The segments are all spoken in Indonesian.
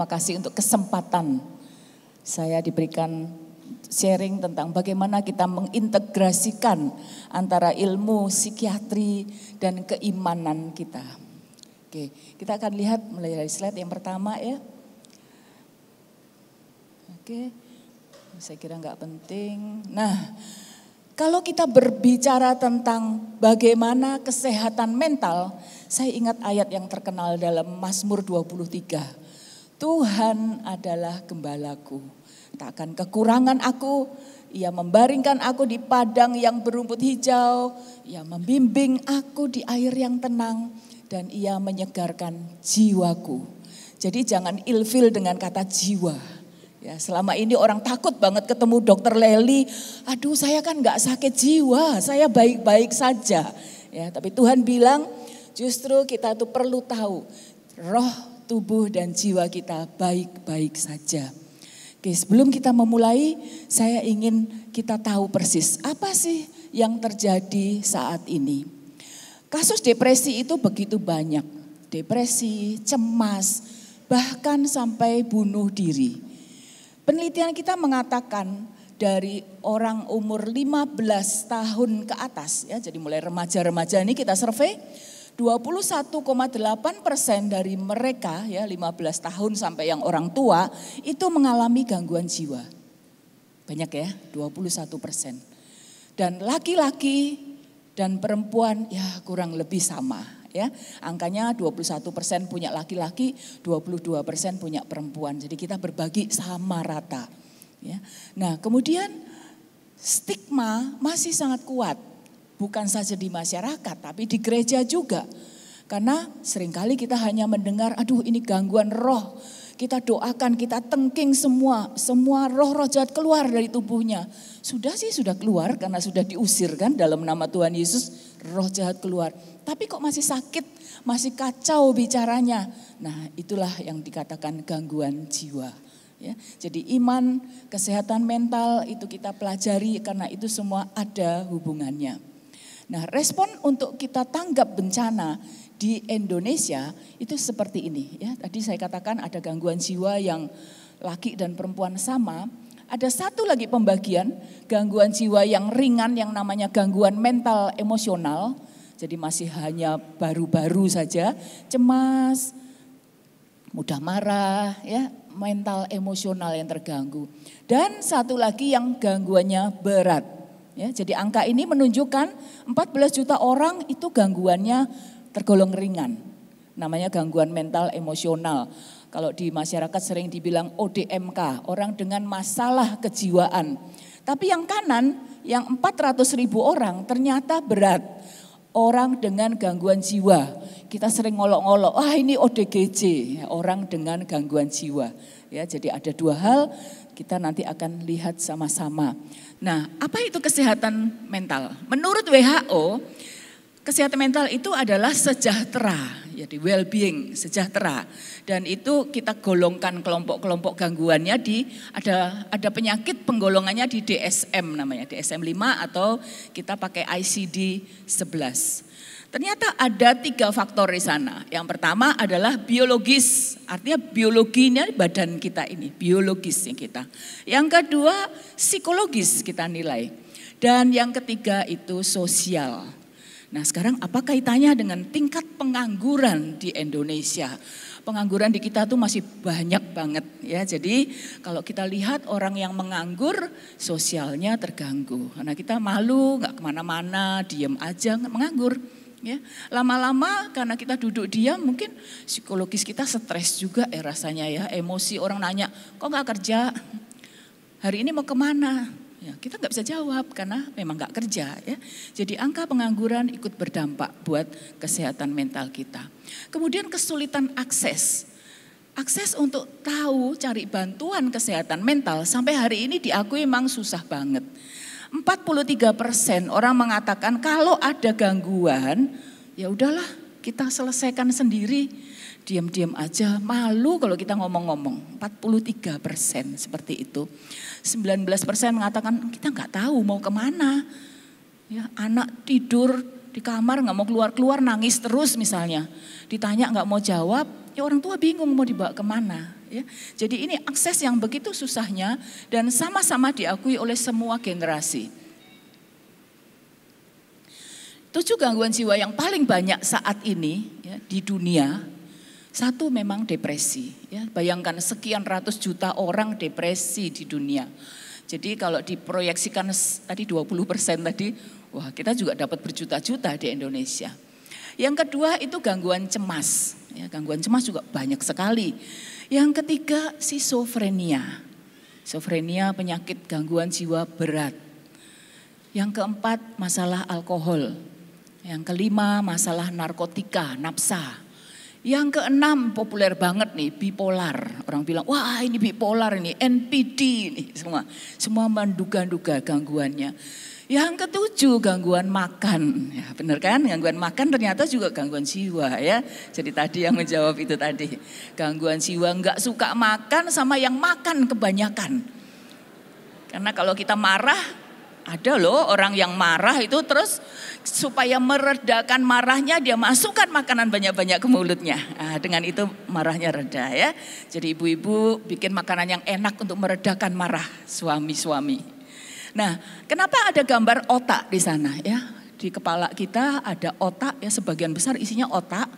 Terima kasih untuk kesempatan saya diberikan sharing tentang bagaimana kita mengintegrasikan antara ilmu psikiatri dan keimanan kita. Oke, kita akan lihat mulai dari slide yang pertama ya. Oke, saya kira nggak penting. Nah, kalau kita berbicara tentang bagaimana kesehatan mental, saya ingat ayat yang terkenal dalam Mazmur 23. Tuhan adalah gembalaku, tak akan kekurangan aku. Ia membaringkan aku di padang yang berumput hijau. Ia membimbing aku di air yang tenang. Dan ia menyegarkan jiwaku. Jadi jangan ilfil dengan kata jiwa. Ya, selama ini orang takut banget ketemu dokter Leli. Aduh, saya kan gak sakit jiwa, saya baik-baik saja. Ya, tapi Tuhan bilang justru kita tuh perlu tahu roh, tubuh dan jiwa kita baik-baik saja. Oke, sebelum kita memulai, saya ingin kita tahu persis apa sih yang terjadi saat ini. Kasus depresi itu begitu banyak. Depresi, cemas, bahkan sampai bunuh diri. Penelitian kita mengatakan dari orang umur 15 tahun ke atas, ya, jadi mulai remaja-remaja ini kita survei, 21,8% dari mereka ya 15 tahun sampai yang orang tua itu mengalami gangguan jiwa. Banyak ya, 21%. Dan laki-laki dan perempuan ya kurang lebih sama ya. Angkanya 21% punya laki-laki, 22% punya perempuan. Jadi kita berbagi sama rata ya. Nah, kemudian stigma masih sangat kuat. Bukan saja di masyarakat, tapi di gereja juga. Karena seringkali kita hanya mendengar, aduh ini gangguan roh. Kita doakan, kita tengking semua roh-roh jahat keluar dari tubuhnya. Sudah sih, sudah keluar karena sudah diusir kan dalam nama Tuhan Yesus, roh jahat keluar. Tapi kok masih sakit, masih kacau bicaranya. Nah, itulah yang dikatakan gangguan jiwa. Ya, jadi iman, kesehatan mental itu kita pelajari karena itu semua ada hubungannya. Nah, respon untuk kita tanggap bencana di Indonesia itu seperti ini ya. Tadi saya katakan ada gangguan jiwa yang laki dan perempuan sama. Ada satu lagi pembagian gangguan jiwa yang ringan yang namanya gangguan mental emosional. Jadi masih hanya baru-baru saja, cemas, mudah marah ya, mental emosional yang terganggu. Dan satu lagi yang gangguannya berat. Ya, jadi angka ini menunjukkan 14 juta orang itu gangguannya tergolong ringan. Namanya gangguan mental emosional. Kalau di masyarakat sering dibilang ODMK, orang dengan masalah kejiwaan. Tapi yang kanan, yang 400.000 orang ternyata berat. Orang dengan gangguan jiwa. Kita sering ngolok-ngolok, ini ODGJ, orang dengan gangguan jiwa. Ya, jadi ada dua hal, kita nanti akan lihat sama-sama. Nah, apa itu kesehatan mental? Menurut WHO, kesehatan mental itu adalah sejahtera, jadi well-being, sejahtera. Dan itu kita golongkan kelompok-kelompok gangguannya ada penyakit penggolongannya di DSM namanya, DSM-5 atau kita pakai ICD-11. Ternyata ada 3 faktor di sana. Yang pertama adalah biologis, artinya biologinya badan kita ini, biologisnya kita. Yang kedua psikologis kita nilai. Dan yang ketiga itu sosial. Nah, sekarang apa kaitannya dengan tingkat pengangguran di Indonesia? Pengangguran di kita tuh masih banyak banget ya. Jadi kalau kita lihat orang yang menganggur sosialnya terganggu. Karena kita malu, gak kemana-mana, diem aja menganggur. Ya, lama-lama karena kita duduk diam mungkin psikologis kita stres juga rasanya ya, emosi orang nanya kok gak kerja, hari ini mau kemana, ya, kita gak bisa jawab karena memang gak kerja ya. Jadi angka pengangguran ikut berdampak buat kesehatan mental kita. Kemudian kesulitan akses untuk tahu cari bantuan kesehatan mental sampai hari ini diakui memang susah banget. 43% orang mengatakan kalau ada gangguan, ya udahlah kita selesaikan sendiri. Diam-diam aja, malu kalau kita ngomong-ngomong. 43% seperti itu. 19% mengatakan kita nggak tahu mau kemana. Ya, anak tidur di kamar nggak mau keluar-keluar nangis terus misalnya. Ditanya nggak mau jawab, ya orang tua bingung mau dibawa kemana. Ya. Jadi ini akses yang begitu susahnya dan sama-sama diakui oleh semua generasi. 7 gangguan jiwa yang paling banyak saat ini ya, di dunia, satu memang depresi. Ya. Bayangkan sekian ratus juta orang depresi di dunia. Jadi kalau diproyeksikan tadi 20% tadi, wah kita juga dapat berjuta-juta di Indonesia. Yang kedua itu gangguan cemas. Ya, gangguan cemas juga banyak sekali. Yang ketiga schizofrenia. Schizofrenia penyakit gangguan jiwa berat. Yang keempat masalah alkohol. Yang kelima masalah narkotika, nafsa. Yang keenam populer banget nih bipolar. Orang bilang wah ini bipolar ini, NPD ini semua. Semua menduga-duga gangguannya. Yang ketujuh gangguan makan, ya benar kan? Gangguan makan ternyata juga gangguan jiwa ya. Jadi tadi yang menjawab itu tadi, gangguan jiwa nggak suka makan sama yang makan kebanyakan. Karena kalau kita marah, ada loh orang yang marah itu terus supaya meredakan marahnya dia masukkan makanan banyak-banyak ke mulutnya. Nah, dengan itu marahnya reda ya. Jadi ibu-ibu bikin makanan yang enak untuk meredakan marah suami-suami. Nah, kenapa ada gambar otak di sana ya? Di kepala kita ada otak ya, sebagian besar isinya otak.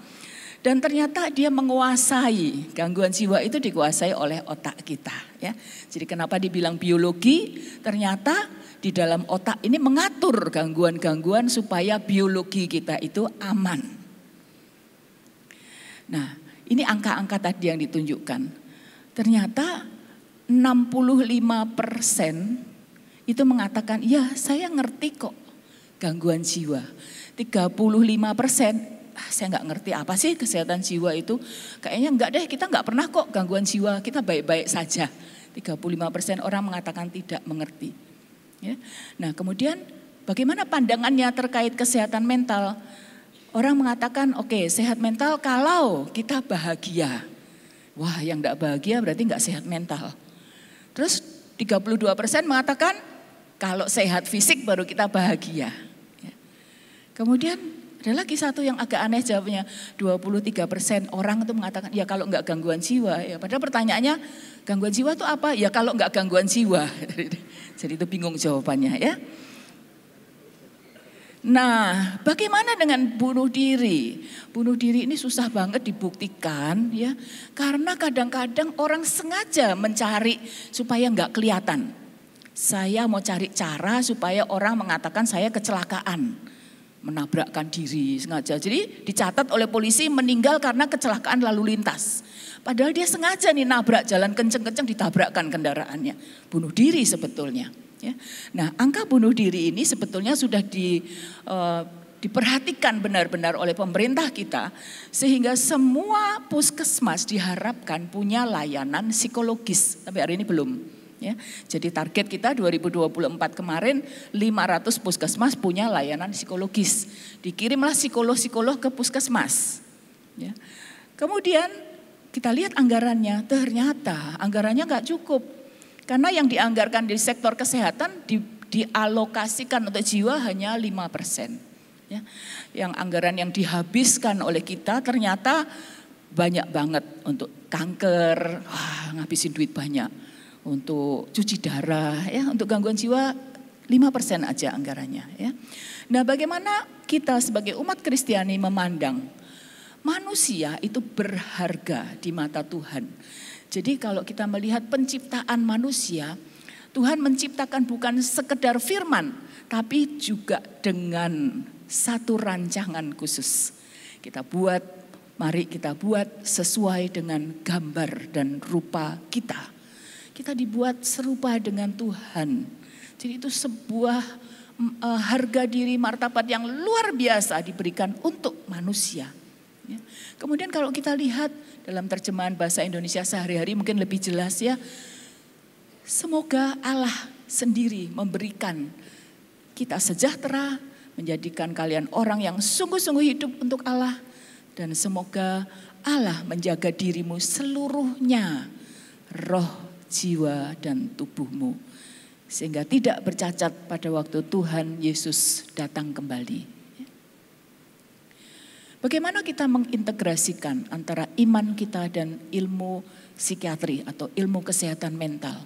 Dan ternyata dia menguasai, gangguan jiwa itu dikuasai oleh otak kita ya. Jadi kenapa dibilang biologi? Ternyata di dalam otak ini mengatur gangguan-gangguan supaya biologi kita itu aman. Nah, ini angka-angka tadi yang ditunjukkan. Ternyata 65% itu mengatakan, ya saya ngerti kok gangguan jiwa. 35%, saya nggak ngerti apa sih kesehatan jiwa itu. Kayaknya enggak deh, kita nggak pernah kok gangguan jiwa, kita baik-baik saja. 35% orang mengatakan tidak mengerti. Ya. Nah kemudian bagaimana pandangannya terkait kesehatan mental? Orang mengatakan oke, sehat mental kalau kita bahagia. Wah yang enggak bahagia berarti enggak sehat mental. Terus 32% mengatakan kalau sehat fisik baru kita bahagia. Kemudian ada lagi satu yang agak aneh jawabnya, 23% orang itu mengatakan ya kalau enggak gangguan jiwa. Ya, padahal pertanyaannya gangguan jiwa itu apa? Ya kalau enggak gangguan jiwa. Jadi itu bingung jawabannya ya. Nah, bagaimana dengan bunuh diri? Bunuh diri ini susah banget dibuktikan ya. Karena kadang-kadang orang sengaja mencari supaya enggak kelihatan. Saya mau cari cara supaya orang mengatakan saya kecelakaan, menabrakkan diri sengaja. Jadi dicatat oleh polisi meninggal karena kecelakaan lalu lintas. Padahal dia sengaja nih nabrak, jalan kenceng-kenceng ditabrakkan kendaraannya. Bunuh diri sebetulnya. Ya. Nah angka bunuh diri ini sebetulnya sudah diperhatikan benar-benar oleh pemerintah kita. Sehingga semua puskesmas diharapkan punya layanan psikologis. Tapi hari ini belum. Ya, jadi target kita 2024 kemarin 500 puskesmas punya layanan psikologis. Dikirimlah psikolog-psikolog ke puskesmas. Ya. Kemudian kita lihat anggarannya, ternyata anggarannya nggak cukup. Karena yang dianggarkan di sektor kesehatan dialokasikan untuk jiwa hanya 5%. Ya. Yang anggaran yang dihabiskan oleh kita ternyata banyak banget untuk kanker, ngabisin duit banyak. Untuk cuci darah, ya, untuk gangguan jiwa 5% aja anggarannya. Ya. Nah bagaimana kita sebagai umat Kristiani memandang manusia itu berharga di mata Tuhan. Jadi kalau kita melihat penciptaan manusia, Tuhan menciptakan bukan sekedar firman, tapi juga dengan satu rancangan khusus. Mari kita buat sesuai dengan gambar dan rupa kita. Kita dibuat serupa dengan Tuhan. Jadi itu sebuah harga diri martabat yang luar biasa diberikan untuk manusia. Ya. Kemudian kalau kita lihat dalam terjemahan bahasa Indonesia sehari-hari mungkin lebih jelas ya. Semoga Allah sendiri memberikan kita sejahtera, menjadikan kalian orang yang sungguh-sungguh hidup untuk Allah. Dan semoga Allah menjaga dirimu seluruhnya, roh, jiwa dan tubuhmu. Sehingga tidak bercacat pada waktu Tuhan Yesus datang kembali. Bagaimana kita mengintegrasikan antara iman kita dan ilmu psikiatri atau ilmu kesehatan mental.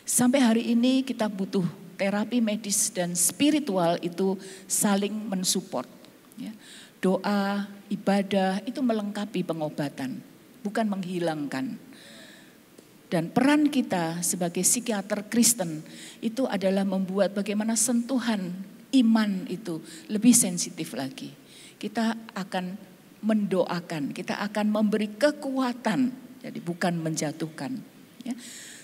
Sampai hari ini kita butuh terapi medis dan spiritual itu saling mensupport. Ya. Doa, ibadah itu melengkapi pengobatan, bukan menghilangkan. Dan peran kita sebagai psikiater Kristen itu adalah membuat bagaimana sentuhan iman itu lebih sensitif lagi. Kita akan mendoakan, kita akan memberi kekuatan, jadi bukan menjatuhkan. Ya.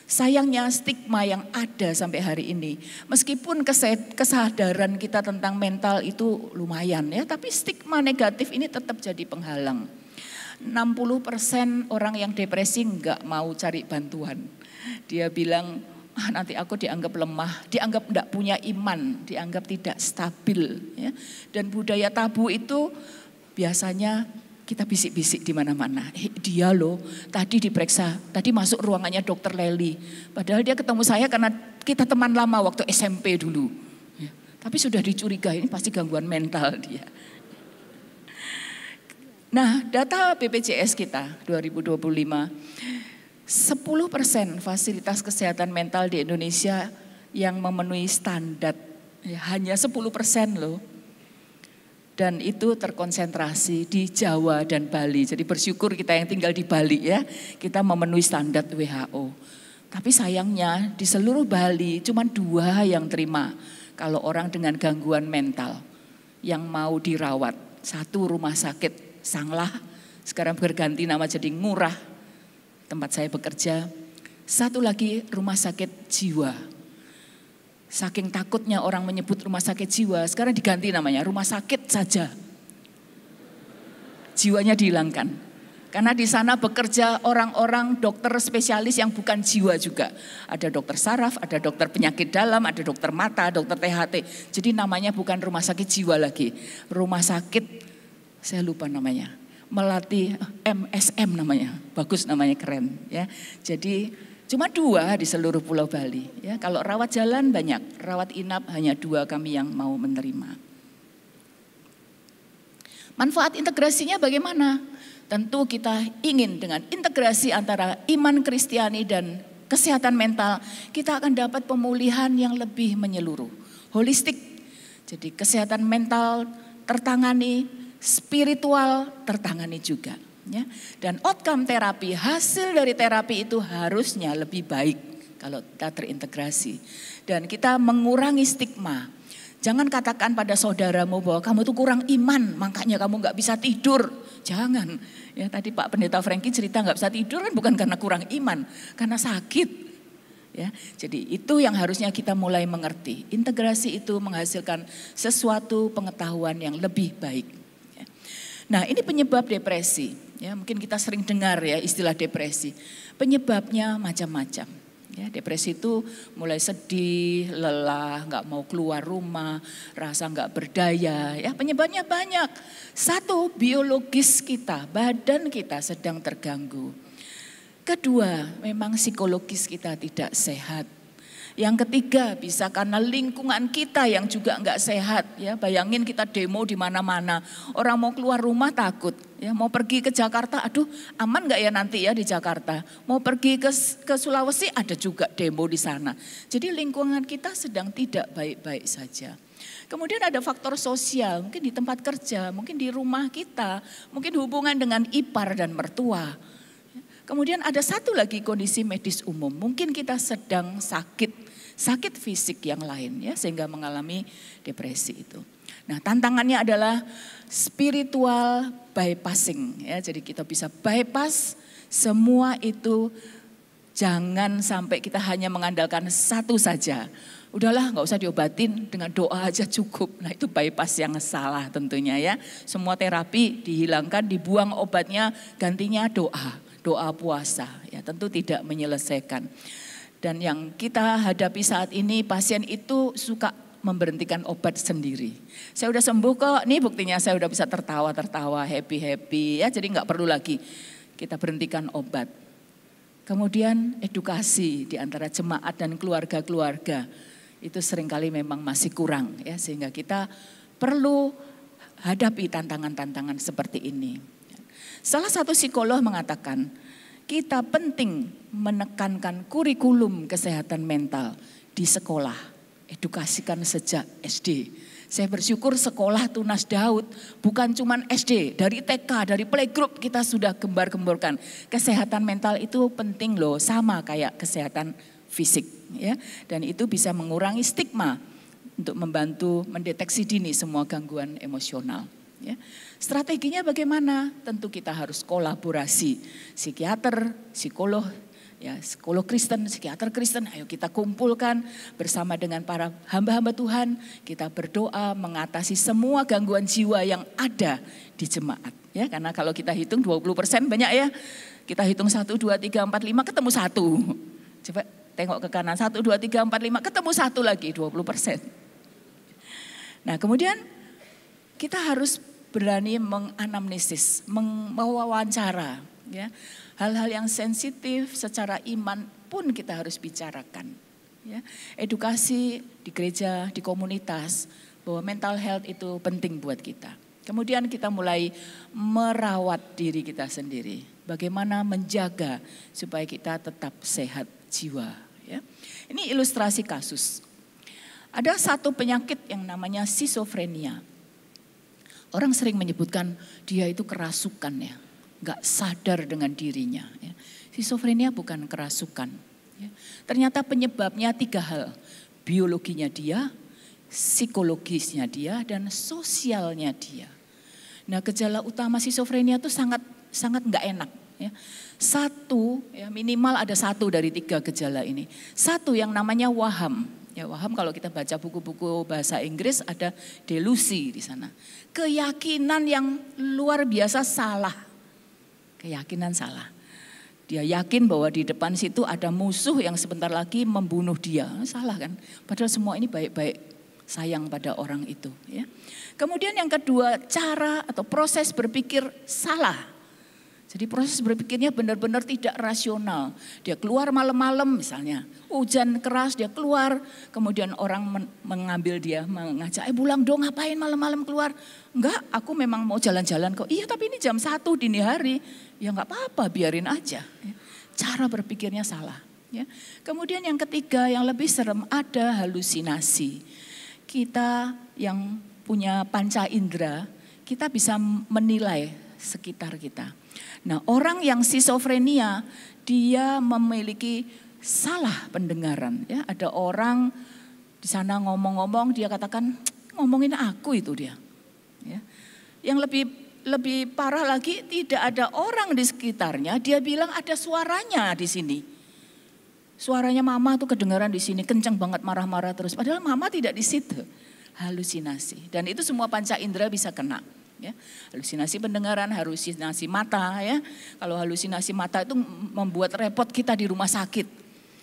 Sayangnya stigma yang ada sampai hari ini, meskipun kesadaran kita tentang mental itu lumayan ya, tapi stigma negatif ini tetap jadi penghalang. 60% orang yang depresi enggak mau cari bantuan. Dia bilang, nanti aku dianggap lemah, dianggap enggak punya iman, dianggap tidak stabil. Ya. Dan budaya tabu itu biasanya kita bisik-bisik di mana-mana. Dia loh, tadi diperiksa, tadi masuk ruangannya dokter Leli. Padahal dia ketemu saya karena kita teman lama waktu SMP dulu. Ya. Tapi sudah dicurigai, ini pasti gangguan mental dia. Nah, data BPJS kita 2025, 10% fasilitas kesehatan mental di Indonesia yang memenuhi standar, ya, hanya 10% loh. Dan itu terkonsentrasi di Jawa dan Bali. Jadi bersyukur kita yang tinggal di Bali ya, kita memenuhi standar WHO. Tapi sayangnya di seluruh Bali cuma 2 yang terima kalau orang dengan gangguan mental yang mau dirawat. 1 rumah sakit Sanglah, sekarang berganti nama jadi Ngurah, tempat saya bekerja. 1 lagi rumah sakit jiwa. Saking takutnya orang menyebut rumah sakit jiwa, sekarang diganti namanya rumah sakit saja. Jiwanya dihilangkan. Karena di sana bekerja orang-orang dokter spesialis yang bukan jiwa juga. Ada dokter saraf, ada dokter penyakit dalam, ada dokter mata, dokter THT. Jadi namanya bukan rumah sakit jiwa lagi. Rumah sakit, saya lupa namanya, Melati MSM namanya, bagus namanya, keren ya. Jadi cuma 2 di seluruh Pulau Bali ya. Kalau rawat jalan banyak, rawat inap hanya 2 kami yang mau menerima. Manfaat integrasinya bagaimana? Tentu kita ingin dengan integrasi antara iman Kristiani dan kesehatan mental, kita akan dapat pemulihan yang lebih menyeluruh, holistik. Jadi kesehatan mental tertangani, spiritual tertangani juga. Ya. Dan outcome terapi, hasil dari terapi itu harusnya lebih baik kalau kita terintegrasi. Dan kita mengurangi stigma. Jangan katakan pada saudaramu bahwa kamu tuh kurang iman, makanya kamu gak bisa tidur. Jangan. Ya, tadi Pak Pendeta Franky cerita gak bisa tidur kan bukan karena kurang iman, karena sakit. Ya, jadi itu yang harusnya kita mulai mengerti. Integrasi itu menghasilkan sesuatu pengetahuan yang lebih baik. Nah, ini penyebab depresi. Ya, mungkin kita sering dengar ya istilah depresi. Penyebabnya macam-macam. Ya, depresi itu mulai sedih, lelah, nggak mau keluar rumah, rasa nggak berdaya. Ya, penyebabnya banyak. 1, biologis kita, badan kita sedang terganggu. 2, memang psikologis kita tidak sehat. Yang 3, bisa karena lingkungan kita yang juga enggak sehat. Ya, bayangin kita demo di mana-mana. Orang mau keluar rumah takut. Ya, mau pergi ke Jakarta, aduh aman enggak ya nanti ya di Jakarta. Mau pergi ke Sulawesi, ada juga demo di sana. Jadi lingkungan kita sedang tidak baik-baik saja. Kemudian ada faktor sosial, mungkin di tempat kerja, mungkin di rumah kita, mungkin hubungan dengan ipar dan mertua. Kemudian ada 1 lagi kondisi medis umum, mungkin kita sedang sakit fisik yang lain ya sehingga mengalami depresi itu. Nah, tantangannya adalah spiritual bypassing ya, jadi kita bisa bypass semua itu, jangan sampai kita hanya mengandalkan 1 saja. Udahlah nggak usah diobatin, dengan doa aja cukup. Nah, itu bypass yang salah tentunya ya. Semua terapi dihilangkan, dibuang obatnya, gantinya doa puasa ya, tentu tidak menyelesaikan. Dan yang kita hadapi saat ini, pasien itu suka memberhentikan obat sendiri. Saya udah sembuh kok, nih buktinya saya udah bisa tertawa, happy ya, jadi nggak perlu lagi kita berhentikan obat. Kemudian edukasi di antara jemaat dan keluarga-keluarga itu seringkali memang masih kurang ya, sehingga kita perlu hadapi tantangan-tantangan seperti ini. Salah satu psikolog mengatakan, kita penting menekankan kurikulum kesehatan mental di sekolah, edukasikan sejak SD. Saya bersyukur sekolah Tunas Daud bukan cuma SD, dari TK, dari playgroup kita sudah gembar-gemborkan. Kesehatan mental itu penting loh, sama kayak kesehatan fisik, ya. Dan itu bisa mengurangi stigma untuk membantu mendeteksi dini semua gangguan emosional. Ya. Strateginya bagaimana? Tentu kita harus kolaborasi, psikiater, psikolog, ya, psikolog Kristen, psikiater Kristen, ayo kita kumpulkan bersama dengan para hamba-hamba Tuhan, kita berdoa mengatasi semua gangguan jiwa yang ada di jemaat. Ya, karena kalau kita hitung 20% banyak ya, kita hitung 1, 2, 3, 4, 5 ketemu 1. Coba tengok ke kanan, 1, 2, 3, 4, 5 ketemu 1 lagi, 20%. Nah kemudian kita harus berani menganamnesis, mewawancara, ya. Hal-hal yang sensitif secara iman pun kita harus bicarakan. Ya. Edukasi di gereja, di komunitas, bahwa mental health itu penting buat kita. Kemudian kita mulai merawat diri kita sendiri. Bagaimana menjaga supaya kita tetap sehat jiwa. Ya. Ini ilustrasi kasus. Ada satu penyakit yang namanya skizofrenia. Orang sering menyebutkan dia itu kerasukan ya. Gak sadar dengan dirinya. Ya. Skizofrenia bukan kerasukan. Ya. Ternyata penyebabnya 3 hal. Biologinya dia, psikologisnya dia, dan sosialnya dia. Nah gejala utama skizofrenia itu sangat gak enak. Ya. 1, ya, minimal ada 1 dari 3 gejala ini. 1 yang namanya waham. Ya, waham kalau kita baca buku-buku bahasa Inggris ada delusi di sana. Keyakinan yang luar biasa salah. Keyakinan salah. Dia yakin bahwa di depan situ ada musuh yang sebentar lagi membunuh dia. Salah kan? Padahal semua ini baik-baik, sayang pada orang itu. Ya. Kemudian yang kedua, cara atau proses berpikir salah. Jadi proses berpikirnya benar-benar tidak rasional. Dia keluar malam-malam misalnya, hujan keras dia keluar, kemudian orang mengambil dia, mengajak, pulang dong ngapain malam-malam keluar. Enggak, aku memang mau jalan-jalan kok. Iya tapi ini jam 1 dini hari, ya enggak apa-apa biarin aja. Cara berpikirnya salah. Ya. Kemudian yang ketiga yang lebih serem ada halusinasi. Kita yang punya panca indera, kita bisa menilai sekitar kita. Nah orang yang skizofrenia dia memiliki salah pendengaran. Ya. Ada orang di sana ngomong-ngomong dia katakan ngomongin aku itu dia. Ya. Yang lebih parah lagi tidak ada orang di sekitarnya dia bilang ada suaranya di sini. Suaranya mama tuh kedengaran di sini kencang banget marah-marah terus. Padahal mama tidak di situ. Halusinasi dan itu semua panca indera bisa kena. Ya, halusinasi pendengaran, halusinasi mata ya. Kalau halusinasi mata itu membuat repot kita di rumah sakit.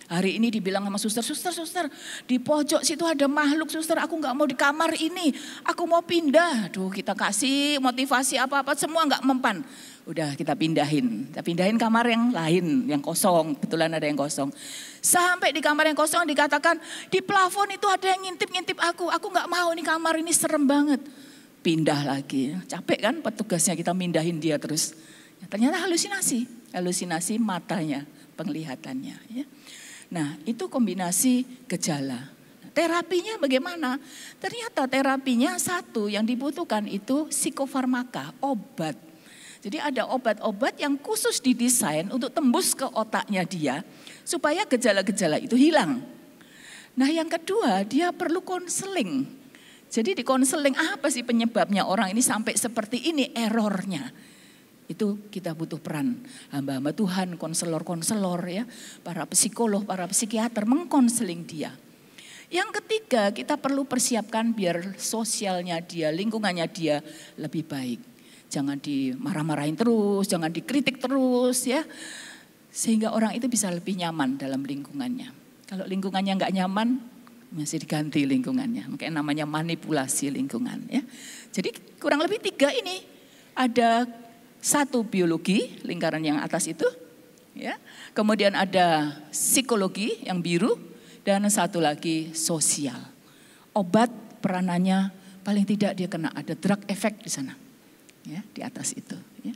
Hari ini dibilang sama suster, di pojok situ ada makhluk suster, aku gak mau di kamar ini, aku mau pindah. Aduh kita kasih motivasi apa-apa semua gak mempan. Udah kita pindahin kamar yang lain, yang kosong, kebetulan ada yang kosong. Sampai di kamar yang kosong dikatakan di plafon itu ada yang ngintip-ngintip aku gak mau nih kamar ini serem banget. Pindah lagi, capek kan petugasnya kita mindahin dia terus. Ya, ternyata halusinasi matanya, penglihatannya. Ya. Nah itu kombinasi gejala. Terapinya bagaimana? Ternyata terapinya satu yang dibutuhkan itu psikofarmaka, obat. Jadi ada obat-obat yang khusus didesain untuk tembus ke otaknya dia supaya gejala-gejala itu hilang. Nah yang kedua dia perlu konseling. Jadi di konseling apa sih penyebabnya orang ini sampai seperti ini errornya. Itu kita butuh peran hamba-hamba Tuhan, konselor-konselor ya, para psikolog, para psikiater mengkonseling dia. Yang ketiga kita perlu persiapkan biar sosialnya dia, lingkungannya dia lebih baik. Jangan dimarah-marahin terus, jangan dikritik terus ya. Sehingga orang itu bisa lebih nyaman dalam lingkungannya. Kalau lingkungannya nggak nyaman, masih diganti lingkungannya, makanya namanya manipulasi lingkungan ya. Jadi kurang lebih 3 ini, ada 1 biologi, lingkaran yang atas itu, ya. Kemudian ada psikologi yang biru dan 1 lagi sosial. Obat peranannya paling tidak dia kena ada drug effect di sana. Ya, di atas itu. Ya.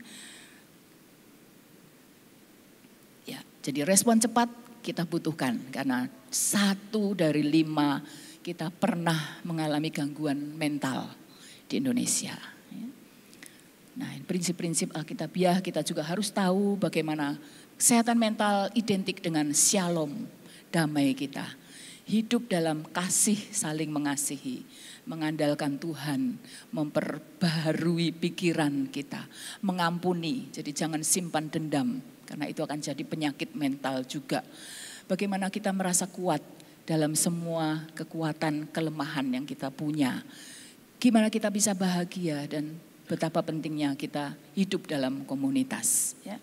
Ya, jadi respon cepat kita butuhkan karena 1 dari 5 kita pernah mengalami gangguan mental di Indonesia. Nah, prinsip-prinsip Alkitabiah kita juga harus tahu bagaimana kesehatan mental identik dengan shalom, damai kita. Hidup dalam kasih, saling mengasihi, mengandalkan Tuhan, memperbaharui pikiran kita, mengampuni. Jadi jangan simpan dendam karena itu akan jadi penyakit mental juga. Bagaimana kita merasa kuat dalam semua kekuatan, kelemahan yang kita punya. Gimana kita bisa bahagia dan betapa pentingnya kita hidup dalam komunitas. Ya.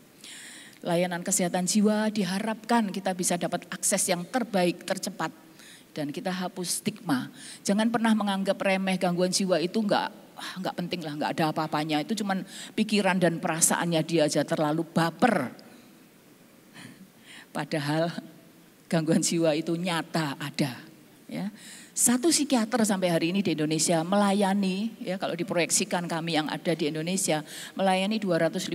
Layanan kesehatan jiwa diharapkan kita bisa dapat akses yang terbaik, tercepat. Dan kita hapus stigma. Jangan pernah menganggap remeh gangguan jiwa itu enggak penting lah, enggak ada apa-apanya. Itu cuman pikiran dan perasaannya dia aja terlalu baper. Padahal gangguan jiwa itu nyata ada. Ya. 1 psikiater sampai hari ini di Indonesia melayani, ya kalau diproyeksikan kami yang ada di Indonesia, melayani 250.000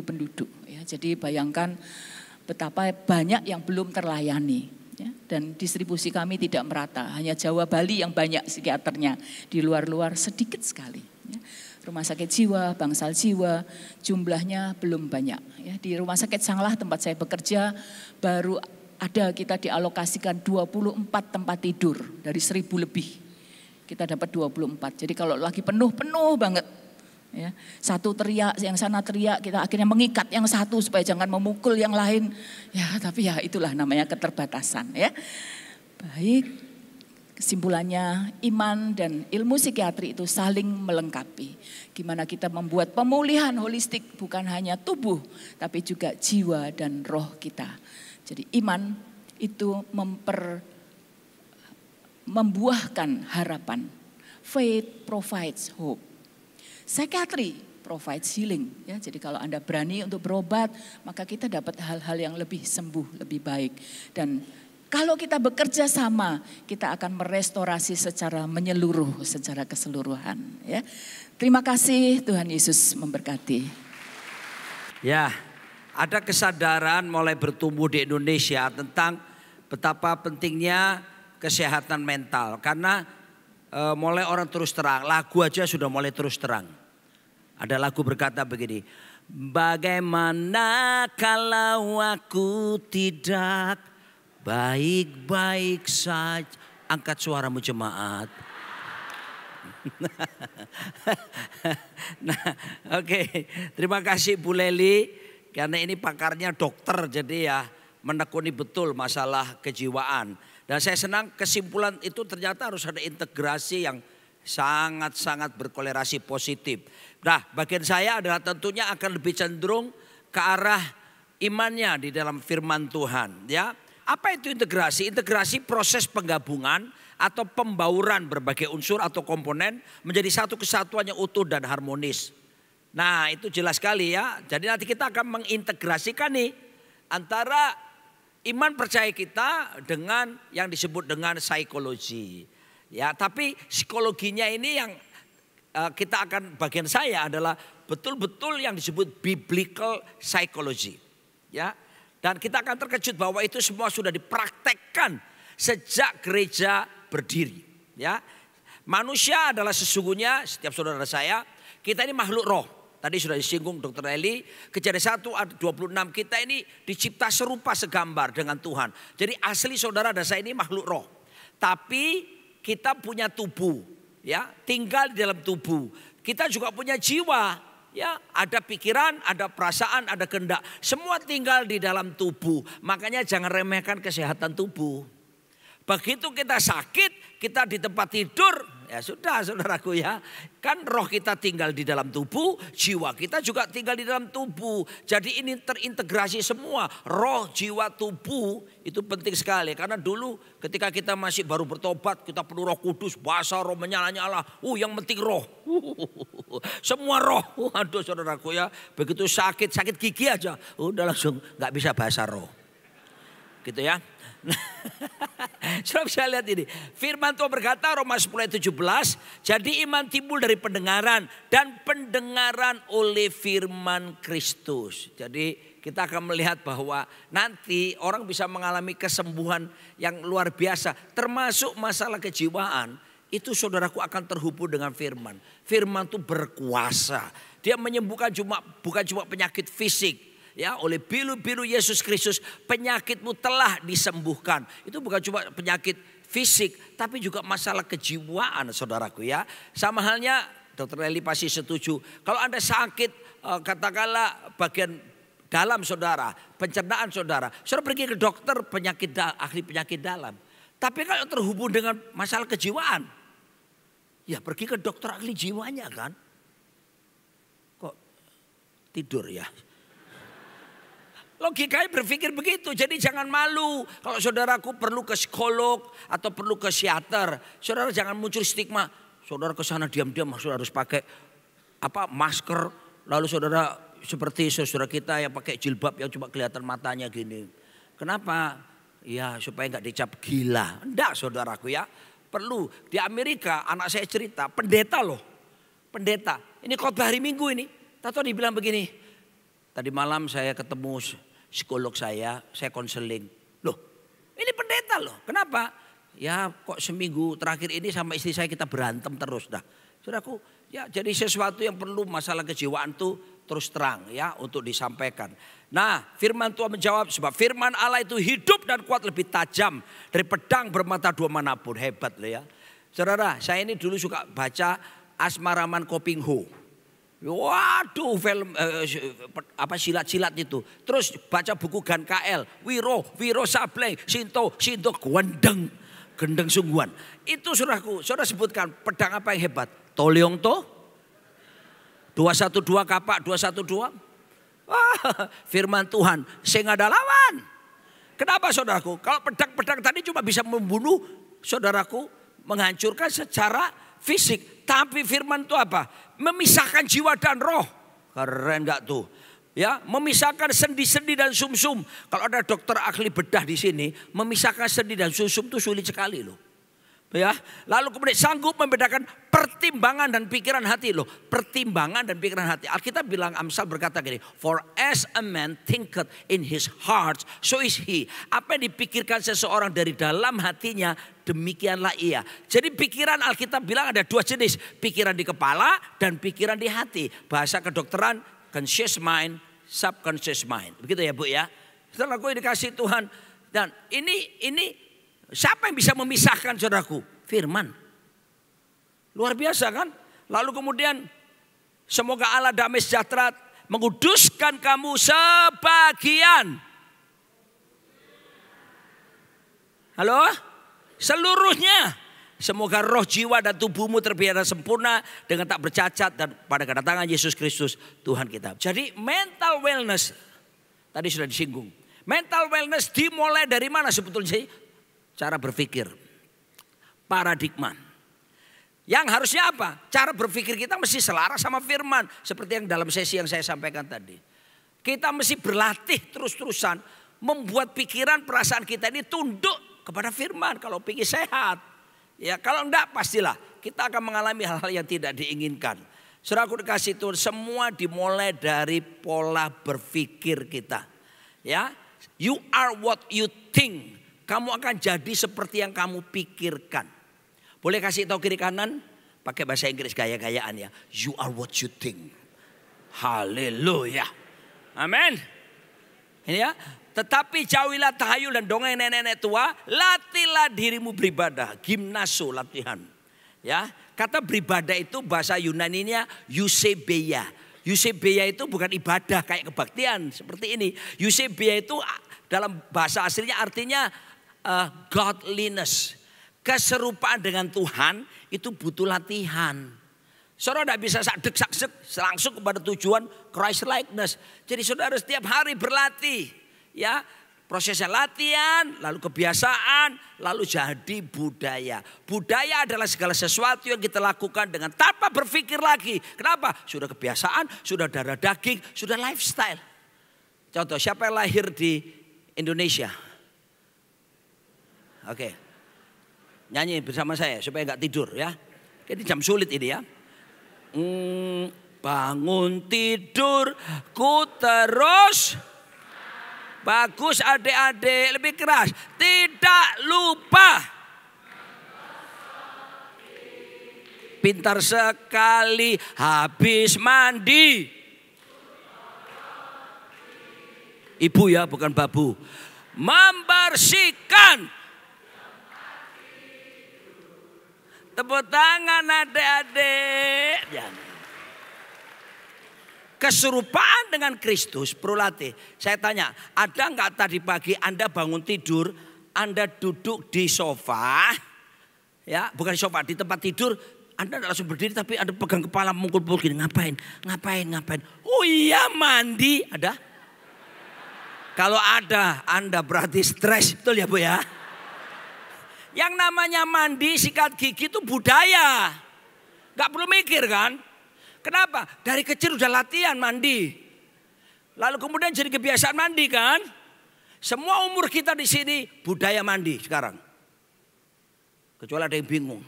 penduduk. Ya, jadi bayangkan betapa banyak yang belum terlayani. Ya, dan distribusi kami tidak merata, hanya Jawa Bali yang banyak psikiaternya, di luar-luar sedikit sekali. Ya. Rumah sakit jiwa, bangsal jiwa, jumlahnya belum banyak. Ya, di Rumah Sakit Sanglah tempat saya bekerja, baru ada kita dialokasikan 24 tempat tidur dari 1.000 lebih. Kita dapat 24. Jadi kalau lagi penuh banget. Ya, satu teriak, yang sana teriak, kita akhirnya mengikat yang satu supaya jangan memukul yang lain. Ya, tapi ya itulah namanya keterbatasan. Ya, baik. Kesimpulannya, iman dan ilmu psikiatri itu saling melengkapi. Gimana kita membuat pemulihan holistik bukan hanya tubuh, tapi juga jiwa dan roh kita. Jadi iman itu membuahkan harapan. Faith provides hope. Psikiatri provides healing. Ya, jadi kalau Anda berani untuk berobat, maka kita dapat hal-hal yang lebih sembuh, lebih baik. Dan kalau kita bekerja sama, kita akan merestorasi secara menyeluruh, secara keseluruhan. Ya, terima kasih, Tuhan Yesus memberkati. Ya. Ada kesadaran mulai bertumbuh di Indonesia tentang betapa pentingnya kesehatan mental. Karena mulai orang terus terang, lagu aja sudah mulai terus terang. Ada lagu berkata begini, bagaimana kalau aku tidak baik-baik saja. Angkat suaramu jemaat. Nah, oke. Terima kasih Bu Leli. Karena ini pakarnya dokter, jadi ya menekuni betul masalah kejiwaan. Dan saya senang kesimpulan itu ternyata harus ada integrasi yang sangat-sangat berkolerasi positif. Nah, bagian saya adalah tentunya akan lebih cenderung ke arah imannya di dalam firman Tuhan. Ya, apa itu integrasi? Integrasi proses penggabungan atau pembauran berbagai unsur atau komponen menjadi satu kesatuan yang utuh dan harmonis. Nah, itu jelas sekali ya. Jadi nanti kita akan mengintegrasikan nih antara iman percaya kita dengan yang disebut dengan psikologi. Ya, tapi psikologinya ini yang kita akan, bagian saya adalah betul-betul yang disebut biblical psychology. Ya. Dan kita akan terkejut bahwa itu semua sudah dipraktekkan sejak gereja berdiri. Ya. Manusia adalah sesungguhnya, setiap saudara saya, kita ini makhluk roh. Tadi sudah disinggung Dr. Eli, Kejadian 1 ayat 26, kita ini dicipta serupa segambar dengan Tuhan. Jadi asli saudara dan saya ini makhluk roh. Tapi kita punya tubuh, ya, tinggal di dalam tubuh. Kita juga punya jiwa, ya, ada pikiran, ada perasaan, ada kehendak. Semua tinggal di dalam tubuh. Makanya jangan remehkan kesehatan tubuh. Begitu kita sakit, kita di tempat tidur, ya sudah saudaraku ya. Kan roh kita tinggal di dalam tubuh, jiwa kita juga tinggal di dalam tubuh. Jadi ini terintegrasi semua. Roh, jiwa, tubuh itu penting sekali. Karena dulu ketika kita masih baru bertobat, kita penuh Roh Kudus, bahasa roh menyala-nyala. Yang penting roh. Semua roh. Aduh saudaraku ya. Begitu sakit gigi aja, udah langsung gak bisa bahasa roh. Gitu ya. Saudara bisa lihat ini. Firman Tuhan berkata Roma 10 ayat 17. Jadi iman timbul dari pendengaran. Dan pendengaran oleh firman Kristus. Jadi kita akan melihat bahwa nanti orang bisa mengalami kesembuhan yang luar biasa. Termasuk masalah kejiwaan. Itu saudaraku akan terhubung dengan firman. Firman itu berkuasa. Dia menyembuhkan bukan cuma penyakit fisik. Ya, oleh bilu-bilu Yesus Kristus penyakitmu telah disembuhkan. Itu bukan cuma penyakit fisik tapi juga masalah kejiwaan saudaraku ya. Sama halnya Dr. Eli pasti setuju. Kalau Anda sakit katakanlah bagian dalam saudara, pencernaan saudara. Saudara pergi ke dokter ahli penyakit dalam. Tapi kalau terhubung dengan masalah kejiwaan, ya pergi ke dokter ahli jiwanya kan. Kok tidur ya? Logikanya berpikir begitu. Jadi jangan malu. Kalau saudaraku perlu ke psikolog atau perlu ke psikiater, saudara jangan muncul stigma. Saudara ke sana diam-diam saudara harus pakai masker. Lalu saudara seperti saudara kita yang pakai jilbab yang cuma kelihatan matanya gini. Kenapa? Ya supaya nggak dicap gila. Enggak saudaraku ya. Perlu. Di Amerika anak saya cerita pendeta loh. Pendeta. Ini khotbah hari Minggu ini. Tahu dibilang begini. Tadi malam saya ketemu psikolog saya konseling. Loh ini pendeta loh. Kenapa? Ya kok seminggu terakhir ini sama istri saya kita berantem terus dah. Saudaraku ya jadi sesuatu yang perlu masalah kejiwaan tuh terus terang ya untuk disampaikan. Nah firman Tuhan menjawab sebab firman Allah itu hidup dan kuat lebih tajam dari pedang bermata dua manapun. Hebat loh ya. Saudara saya ini dulu suka baca Asmaraman Kopingho. Waduh film silat-silat itu. Terus baca buku Gan KL. Wiro Sableng. Sinto gendeng sungguhan. Itu saudaraku. Saudara sebutkan pedang apa yang hebat? Toliong to 212 kapak 212. Wah, firman Tuhan sing ada lawan. Kenapa saudaraku? Kalau pedang-pedang tadi cuma bisa membunuh saudaraku, menghancurkan secara fisik. Tapi firman itu apa? Memisahkan jiwa dan roh. Keren gak tuh? Ya, memisahkan sendi-sendi dan sumsum. Kalau ada dokter ahli bedah di sini, memisahkan sendi dan sumsum itu sulit sekali loh. Ya, lalu kemudian sanggup membedakan pertimbangan dan pikiran hati loh. Pertimbangan dan pikiran hati. Alkitab bilang Amsal berkata gini, for as a man thinketh in his heart, so is he. Apa yang dipikirkan seseorang dari dalam hatinya, demikianlah ia. Jadi pikiran Alkitab bilang ada dua jenis. Pikiran di kepala dan pikiran di hati. Bahasa kedokteran conscious mind, subconscious mind. Begitu ya Bu ya. Setelah aku dikasih Tuhan. Dan ini siapa yang bisa memisahkan saudaraku? Firman. Luar biasa kan? Lalu kemudian semoga Allah damai sejahtera menguduskan kamu sebagian. Halo? Seluruhnya. Semoga roh, jiwa dan tubuhmu terpelihara sempurna dengan tak bercacat dan pada kedatangan Yesus Kristus Tuhan kita. Jadi mental wellness tadi sudah disinggung. Mental wellness dimulai dari mana sebetulnya sih? Cara berpikir. Paradigma. Yang harusnya apa? Cara berpikir kita mesti selaras sama firman. Seperti yang dalam sesi yang saya sampaikan tadi. Kita mesti berlatih terus-terusan. Membuat pikiran perasaan kita ini tunduk kepada firman. Kalau pikir sehat. Ya kalau enggak pastilah kita akan mengalami hal-hal yang tidak diinginkan. Saudaraku dikasih Tuhan, semua dimulai dari pola berpikir kita. Ya, you are what you think. Kamu akan jadi seperti yang kamu pikirkan. Boleh kasih tahu kiri kanan? Pakai bahasa Inggris gaya-gayaan ya. You are what you think. Haleluya. Amin. Ini ya. Tetapi jauhilah tahayul dan dongeng nenek-nenek tua. Latihlah dirimu beribadah. Gimnaso latihan. Ya, kata beribadah itu bahasa Yunaninya eusebeia. Eusebeia itu bukan ibadah kayak kebaktian seperti ini. Eusebeia itu dalam bahasa aslinya artinya godliness. Keserupaan dengan Tuhan itu butuh latihan. Saudara tidak bisa sak-dek langsung kepada tujuan Christ likeness. Jadi saudara setiap hari berlatih. Ya, prosesnya latihan, lalu kebiasaan, lalu jadi budaya. Budaya adalah segala sesuatu yang kita lakukan dengan tanpa berpikir lagi. Kenapa? Sudah kebiasaan, sudah darah daging, sudah lifestyle. Contoh, siapa yang lahir di Indonesia? Oke. Nyanyi bersama saya supaya nggak tidur ya. Ini jam sulit ini ya. Bangun tidur ku terus. Bagus adik-adik, lebih keras. Tidak lupa. Pintar sekali habis mandi. Ibu ya, bukan babu. Membersihkan. Tepuk tangan adik-adik. Keserupaan dengan Kristus perlu latih. Saya tanya, ada nggak tadi pagi Anda bangun tidur, Anda duduk di sofa, ya bukan di sofa, di tempat tidur, Anda tidak langsung berdiri tapi Anda pegang kepala mengukul-ukul gini, ngapain? Oh iya mandi, ada? Kalau ada, Anda berarti stres, betul ya Bu ya? Yang namanya mandi, sikat gigi itu budaya, nggak perlu mikir kan? Kenapa? Dari kecil udah latihan mandi. Lalu kemudian jadi kebiasaan mandi kan? Semua umur kita di sini budaya mandi sekarang. Kecuali ada yang bingung.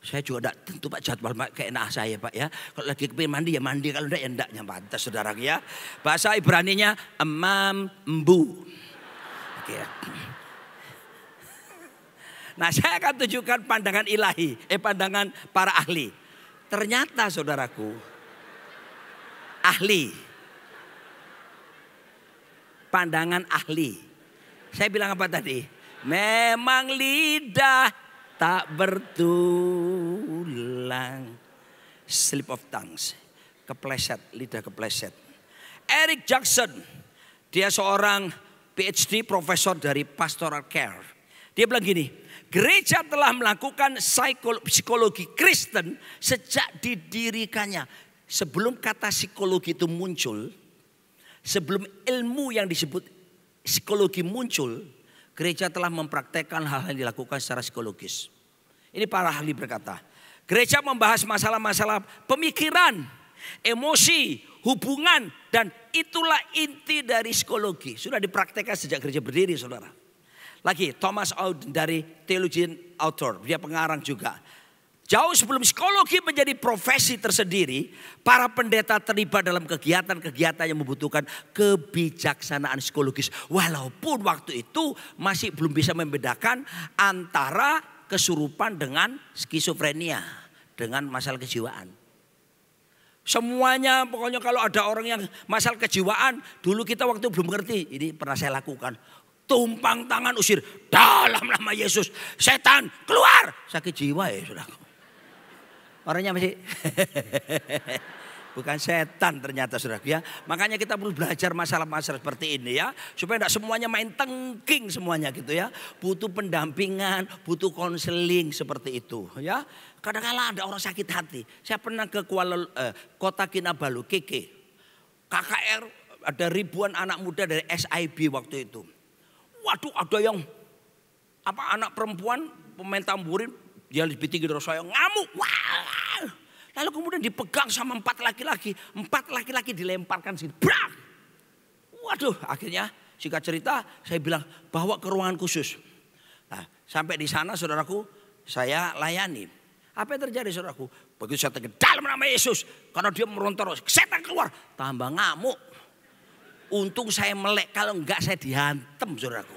Saya juga tidak tentu Pak jadwal kayak enak saya Pak ya. Kalau lagi kepingin mandi ya mandi. Kalau enggak ya enggaknya pantas saudara ya. Bahasa Ibraninya emam embu. Oke. Nah saya akan tunjukkan pandangan ilahi. Pandangan para ahli. Ternyata saudaraku. Ahli. Pandangan ahli. Saya bilang apa tadi? Memang lidah tak bertulang. Slip of tongues. Kepleset, lidah kepleset. Eric Jackson. Dia seorang PhD profesor dari pastoral care. Dia bilang gini. Gereja telah melakukan psikologi Kristen sejak didirikannya. Sebelum kata psikologi itu muncul, sebelum ilmu yang disebut psikologi muncul, gereja telah mempraktekkan hal-hal yang dilakukan secara psikologis. Ini para ahli berkata, gereja membahas masalah-masalah pemikiran, emosi, hubungan, dan itulah inti dari psikologi. Sudah dipraktekkan sejak gereja berdiri saudara. Lagi Thomas Oden dari Theologian Author, dia pengarang juga. Jauh sebelum psikologi menjadi profesi tersendiri, para pendeta terlibat dalam kegiatan-kegiatan yang membutuhkan kebijaksanaan psikologis. Walaupun waktu itu masih belum bisa membedakan antara kesurupan dengan skizofrenia, dengan masalah kejiwaan. Semuanya pokoknya kalau ada orang yang masalah kejiwaan, dulu kita waktu belum ngerti, ini pernah saya lakukan. Tumpang tangan usir dalam nama Yesus. Setan keluar. Sakit jiwa ya saudara. Orangnya masih bukan setan ternyata saudara ya. Makanya kita perlu belajar masalah-masalah seperti ini ya. Supaya tidak semuanya main tengking semuanya gitu ya. Butuh pendampingan, butuh konseling seperti itu ya. Kadang-kadang ada orang sakit hati. Saya pernah ke kota Kinabalu, KK. KKR ada ribuan anak muda dari SIB waktu itu. Waduh ada yang anak perempuan pemain tamburin. Dia lebih tinggi dari saya, ngamuk. Wah. Lalu kemudian dipegang sama 4 laki-laki. 4 laki-laki dilemparkan sini. Brak. Waduh akhirnya singkat cerita saya bilang bawa ke ruangan khusus. Nah, sampai di sana saudaraku saya layani. Apa yang terjadi saudaraku? Begitu saya tegur dalam nama Yesus. Karena dia merontor, setan keluar. Tambah ngamuk. Untung saya melek, kalau enggak saya dihantam saudaraku.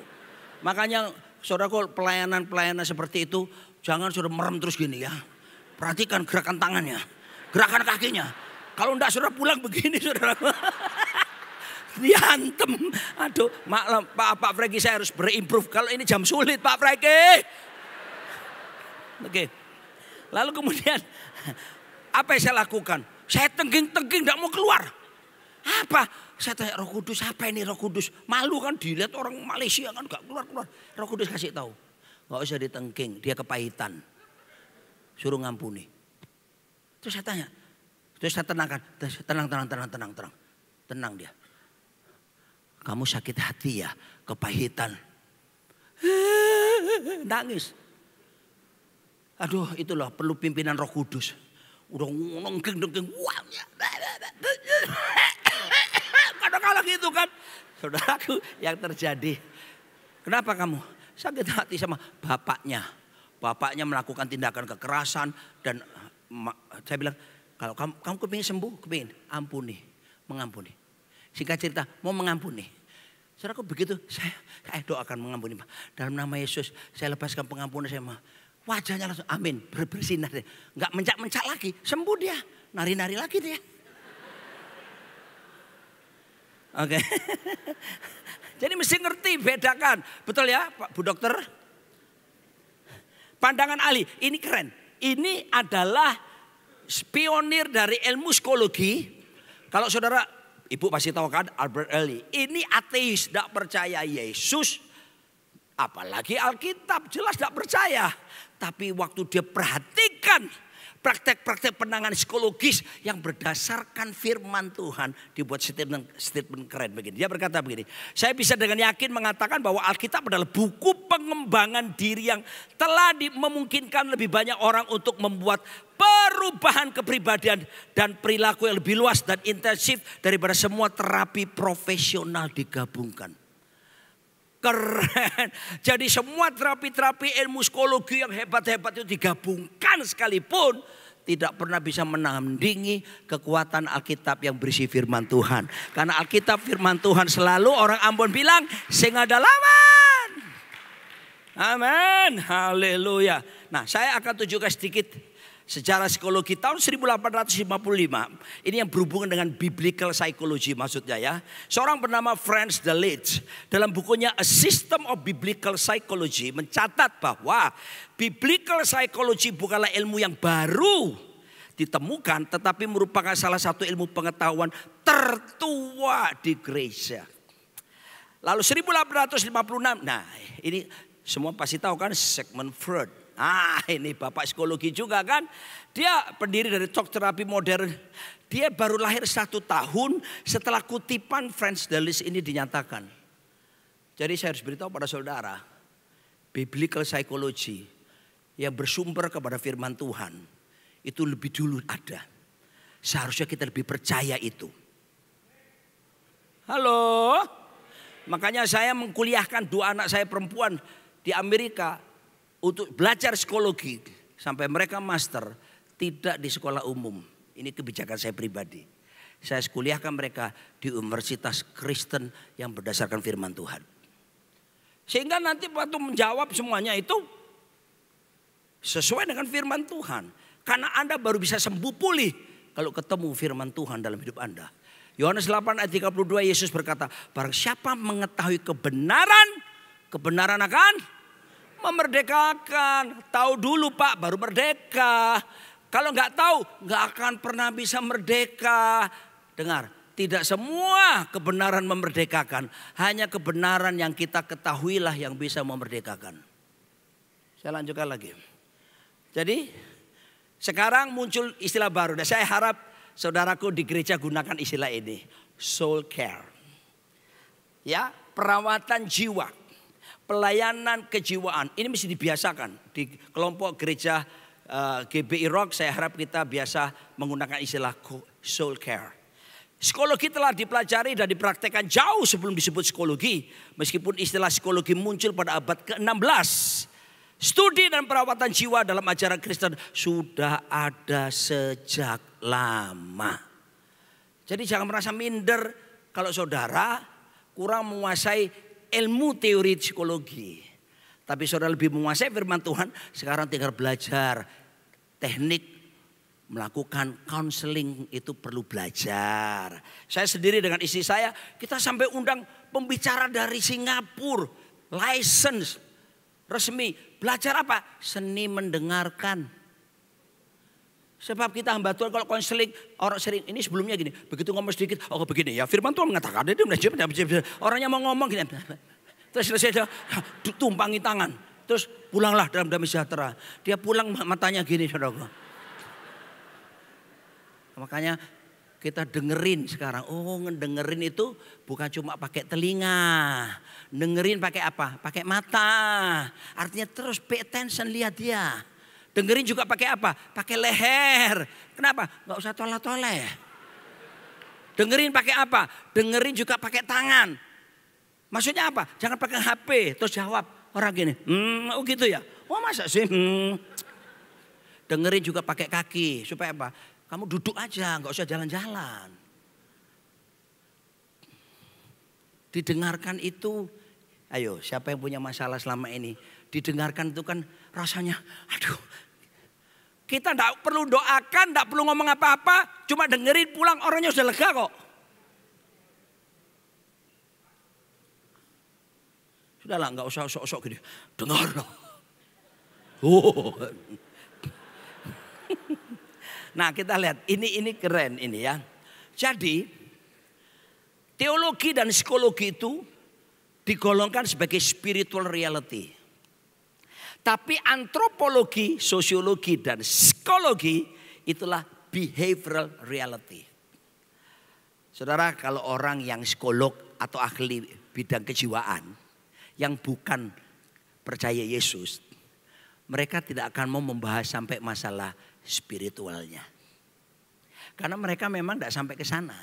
Makanya saudaraku pelayanan-pelayanan seperti itu. Jangan sudah merem terus gini ya. Perhatikan gerakan tangannya, gerakan kakinya. Kalau enggak saudara pulang begini saudara. Dihantem. Aduh maklum Pak Franky saya harus berimprove. Kalau ini jam sulit Pak Franky. Oke. Lalu kemudian apa yang saya lakukan? Saya tengking-tengking enggak mau keluar. Apa? Saya tanya Roh Kudus apa ini Roh Kudus? Malu kan dilihat orang Malaysia kan enggak keluar-keluar. Roh Kudus kasih tahu. Gak usah ditengking, dia kepahitan. Suruh ngampuni. Terus saya tanya, terus saya tenangkan. Tenang dia. Kamu sakit hati ya, kepahitan. Nangis. Aduh itulah perlu pimpinan Roh Kudus. Udah nongking-nongking. Kadang-kadang gitu kan. Saudaraku yang terjadi. Kenapa kamu? sakit hati sama bapaknya. Bapaknya melakukan tindakan kekerasan dan saya bilang, kalau kamu kepingin sembuh, kepingin ampuni, mengampuni. Singkat cerita, mau mengampuni. Saudaraku begitu, saya doakan mengampuni. Dalam nama Yesus, saya lepaskan pengampunan saya. Wajahnya langsung amin, bersinar deh. Enggak mencak-mencak lagi, sembuh dia. Nari-nari lagi dia. Oke. Jadi mesti ngerti, bedakan. Betul ya Pak Bu Dokter? Pandangan ahli, ini keren. Ini adalah pionir dari ilmu psikologi. Kalau saudara, ibu pasti tahu kan Albert Ellie. Ini ateis, tidak percaya Yesus. Apalagi Alkitab, jelas tidak percaya. Tapi waktu dia perhatikan praktek-praktek penanganan psikologis yang berdasarkan firman Tuhan, dibuat statement keren begini. Dia berkata begini, saya bisa dengan yakin mengatakan bahwa Alkitab adalah buku pengembangan diri yang telah memungkinkan lebih banyak orang untuk membuat perubahan kepribadian dan perilaku yang lebih luas dan intensif daripada semua terapi profesional digabungkan. Keren. Jadi semua terapi-terapi ilmu psikologi yang hebat-hebat itu digabungkan sekalipun tidak pernah bisa menandingi kekuatan Alkitab yang berisi firman Tuhan. Karena Alkitab firman Tuhan selalu orang Ambon bilang sing ada lawan. Amin. Haleluya. Nah, saya akan tunjukkan sedikit sejarah psikologi tahun 1855. Ini yang berhubungan dengan biblical psychology maksudnya ya. Seorang bernama Franz Delitzsch dalam bukunya A System of Biblical Psychology mencatat bahwa biblical psychology bukanlah ilmu yang baru ditemukan, tetapi merupakan salah satu ilmu pengetahuan tertua di gereja. Lalu 1856, nah ini semua pasti tahu kan Sigmund Freud. Ini bapak psikologi juga kan. Dia pendiri dari talk terapi modern. Dia baru lahir 1 tahun setelah kutipan Franz Delitzsch ini dinyatakan. Jadi saya harus beritahu pada saudara, biblical psychology yang bersumber kepada firman Tuhan itu lebih dulu ada. Seharusnya kita lebih percaya itu. Halo? Makanya saya mengkuliahkan 2 anak saya perempuan di Amerika untuk belajar psikologi sampai mereka master, tidak di sekolah umum. Ini kebijakan saya pribadi. Saya kuliahkan mereka di universitas Kristen yang berdasarkan firman Tuhan. Sehingga nanti waktu menjawab semuanya itu sesuai dengan firman Tuhan. Karena Anda baru bisa sembuh pulih kalau ketemu firman Tuhan dalam hidup Anda. Yohanes 8 ayat 32 Yesus berkata, barang siapa mengetahui kebenaran, kebenaran akan memerdekakan. Tahu dulu Pak, baru merdeka. Kalau nggak tahu, nggak akan pernah bisa merdeka. Dengar, tidak semua kebenaran memerdekakan. Hanya kebenaran yang kita ketahuilah yang bisa memerdekakan. Saya lanjutkan lagi. Jadi sekarang muncul istilah baru. Dan saya harap saudaraku di gereja gunakan istilah ini. Soul care. Ya, perawatan jiwa. Pelayanan kejiwaan ini mesti dibiasakan di kelompok gereja GBI Rock. Saya harap kita biasa menggunakan istilah soul care. Psikologi telah dipelajari dan dipraktekkan jauh sebelum disebut psikologi, meskipun istilah psikologi muncul pada abad ke-16. Studi dan perawatan jiwa dalam ajaran Kristen sudah ada sejak lama. Jadi jangan merasa minder kalau saudara kurang menguasai ilmu teori psikologi. Tapi saudara lebih menguasai firman Tuhan, sekarang tinggal belajar teknik melakukan counseling itu perlu belajar. Saya sendiri dengan istri saya, kita sampai undang pembicara dari Singapura, license resmi. Belajar apa? Seni mendengarkan. Sebab kita hamba Tuhan kalau konseling orang sering ini sebelumnya gini, begitu ngomong sedikit, oh begini ya firman Tuhan mengatakan, orangnya mau ngomong gini, terus selesai tumpangi tangan, terus pulanglah dalam damai sejahtera. Dia pulang matanya gini saudara. Makanya kita dengerin sekarang, oh ngedengerin itu bukan cuma pakai telinga, dengerin pakai apa? Pakai mata, artinya terus pay attention, lihat dia. Dengerin juga pakai apa? Pakai leher. Kenapa? Gak usah toleh-toleh. Dengerin pakai apa? Dengerin juga pakai tangan. Maksudnya apa? Jangan pakai HP terus jawab. Orang gini, oh gitu ya. Oh masa sih? Dengerin juga pakai kaki. Supaya apa? Kamu duduk aja, nggak usah jalan-jalan. Didengarkan itu, ayo siapa yang punya masalah selama ini. Didengarkan itu kan rasanya, aduh. Kita enggak perlu doakan, enggak perlu ngomong apa-apa. Cuma dengerin pulang orangnya sudah lega kok. Sudahlah enggak usah sok-sok gini. Dengar. Oh. Nah kita lihat ini keren ini ya. Jadi teologi dan psikologi itu digolongkan sebagai spiritual reality. Tapi antropologi, sosiologi dan psikologi itulah behavioral reality. Saudara, kalau orang yang psikolog atau ahli bidang kejiwaan yang bukan percaya Yesus, mereka tidak akan mau membahas sampai masalah spiritualnya. Karena mereka memang tidak sampai ke sana.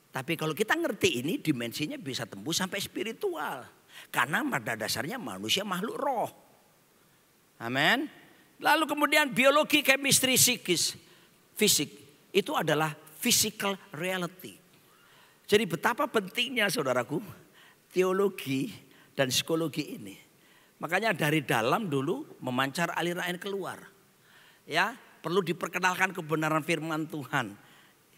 Tapi kalau kita ngerti ini, dimensinya bisa tembus sampai spiritual. Karena pada dasarnya manusia makhluk roh. Amin. Lalu kemudian biologi, chemistry, psikis, fisik itu adalah physical reality. Jadi betapa pentingnya saudaraku teologi dan psikologi ini. Makanya dari dalam dulu memancar aliran air keluar. Ya, perlu diperkenalkan kebenaran firman Tuhan.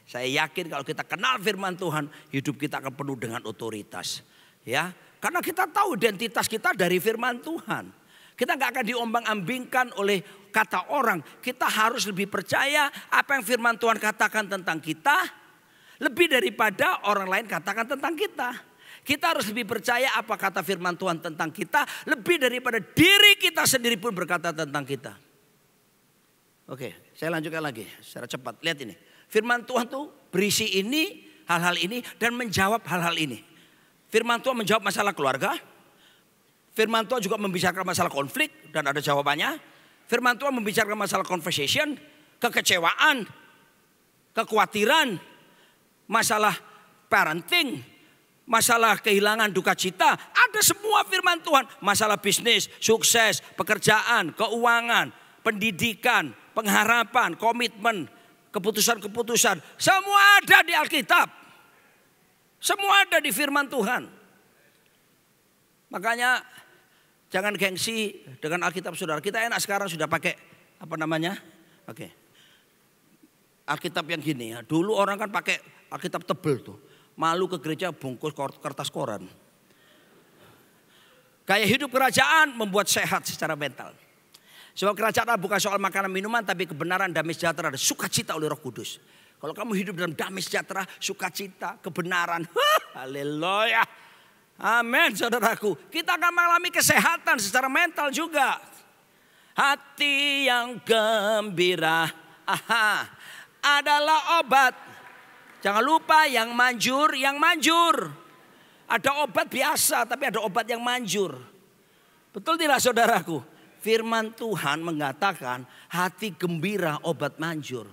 Saya yakin kalau kita kenal firman Tuhan, hidup kita akan penuh dengan otoritas. Ya, karena kita tahu identitas kita dari firman Tuhan. Kita nggak akan diombang-ambingkan oleh kata orang. Kita harus lebih percaya apa yang firman Tuhan katakan tentang kita, lebih daripada orang lain katakan tentang kita. Kita harus lebih percaya apa kata firman Tuhan tentang kita, lebih daripada diri kita sendiri pun berkata tentang kita. Oke, saya lanjutkan lagi secara cepat. Lihat ini. Firman Tuhan tuh berisi ini, hal-hal ini dan menjawab hal-hal ini. Firman Tuhan menjawab masalah keluarga. Firman Tuhan juga membicarakan masalah konflik dan ada jawabannya. Firman Tuhan membicarakan masalah conversation, kekecewaan, kekhawatiran, masalah parenting, masalah kehilangan duka cita. Ada semua firman Tuhan. Masalah bisnis, sukses, pekerjaan, keuangan, pendidikan, pengharapan, komitmen, keputusan-keputusan. Semua ada di Alkitab. Semua ada di firman Tuhan. Makanya jangan gengsi dengan Alkitab saudara. Kita enak sekarang sudah pakai apa namanya? Oke. Alkitab yang gini ya. Dulu orang kan pakai Alkitab tebel tuh. Malu ke gereja bungkus kertas koran. Gaya hidup kerajaan membuat sehat secara mental. Sebab kerajaan bukan soal makanan minuman, tapi kebenaran, damai sejahtera dan sukacita oleh Roh Kudus. Kalau kamu hidup dalam damai sejahtera, sukacita, kebenaran, haleluya. Amin saudaraku. Kita akan mengalami kesehatan secara mental juga. Hati yang gembira adalah obat. Jangan lupa yang manjur, yang manjur. Ada obat biasa tapi ada obat yang manjur. Betul tidak saudaraku? Firman Tuhan mengatakan hati gembira obat manjur.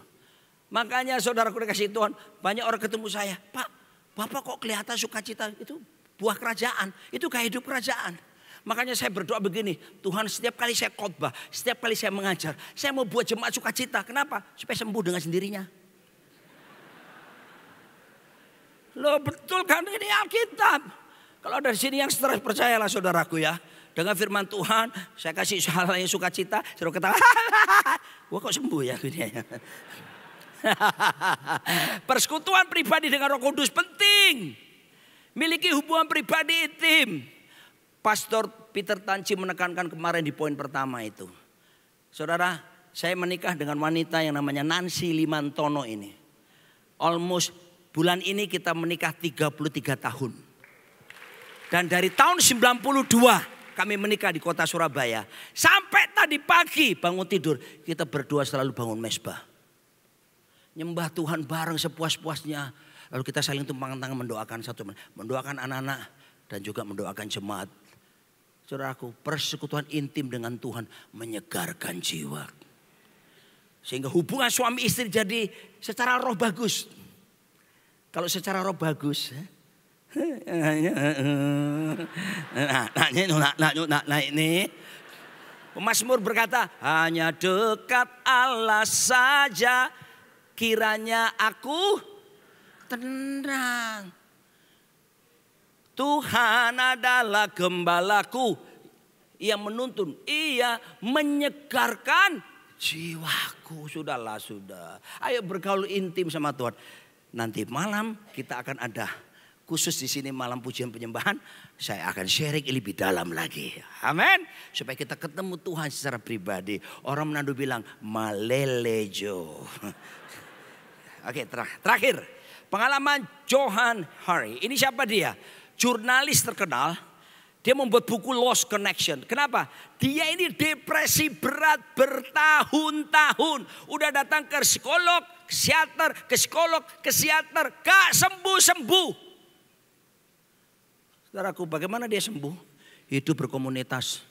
Makanya saudaraku dikasih Tuhan, banyak orang ketemu saya, Pak, Bapak kok kelihatan sukacita? Itu buah kerajaan, itu gaya hidup kerajaan. Makanya saya berdoa begini, Tuhan setiap kali saya khotbah, setiap kali saya mengajar, saya mau buat jemaat sukacita. Kenapa? Supaya sembuh dengan sendirinya. Loh betul kan ini Alkitab. Kalau dari sini yang stres percayalah saudaraku ya. Dengan firman Tuhan, saya kasih hal yang sukacita, suruh ketawa. Wah kok sembuh ya gini ya. Persekutuan pribadi dengan Roh Kudus penting. Miliki hubungan pribadi intim. Pastor Peter Tanci menekankan kemarin di poin pertama itu. Saudara, saya menikah dengan wanita yang namanya Nancy Limantono ini. Almost bulan ini kita menikah 33 tahun. Dan dari tahun 92 kami menikah di kota Surabaya. Sampai tadi pagi bangun tidur, kita berdua selalu bangun mesbah. Nyembah Tuhan bareng sepuas-puasnya. Lalu kita saling tumpangan tangan mendoakan satu, mendoakan anak-anak dan juga mendoakan jemaat. Saudaraku, persekutuan intim dengan Tuhan menyegarkan jiwa. Sehingga hubungan suami istri jadi secara roh bagus. Kalau secara roh bagus, Nah ini pemazmur berkata, hanya dekat Allah saja kiranya aku tenang. Tuhan adalah gembalaku, ia menuntun, ia menyegarkan jiwaku. Sudahlah, sudah. Ayo bergaul intim sama Tuhan. Nanti malam kita akan ada khusus di sini malam pujian penyembahan. Saya akan sharing lebih dalam lagi. Amin. Supaya kita ketemu Tuhan secara pribadi. Orang Manado bilang malelejo. Oke, terakhir. Pengalaman Johan Hari. Ini siapa dia? Jurnalis terkenal. Dia membuat buku Lost Connection. Kenapa? Dia ini depresi berat bertahun-tahun. Udah datang ke psikolog, ke psikiater, gak sembuh-sembuh. Saudaraku, bagaimana dia sembuh? Hidup berkomunitas.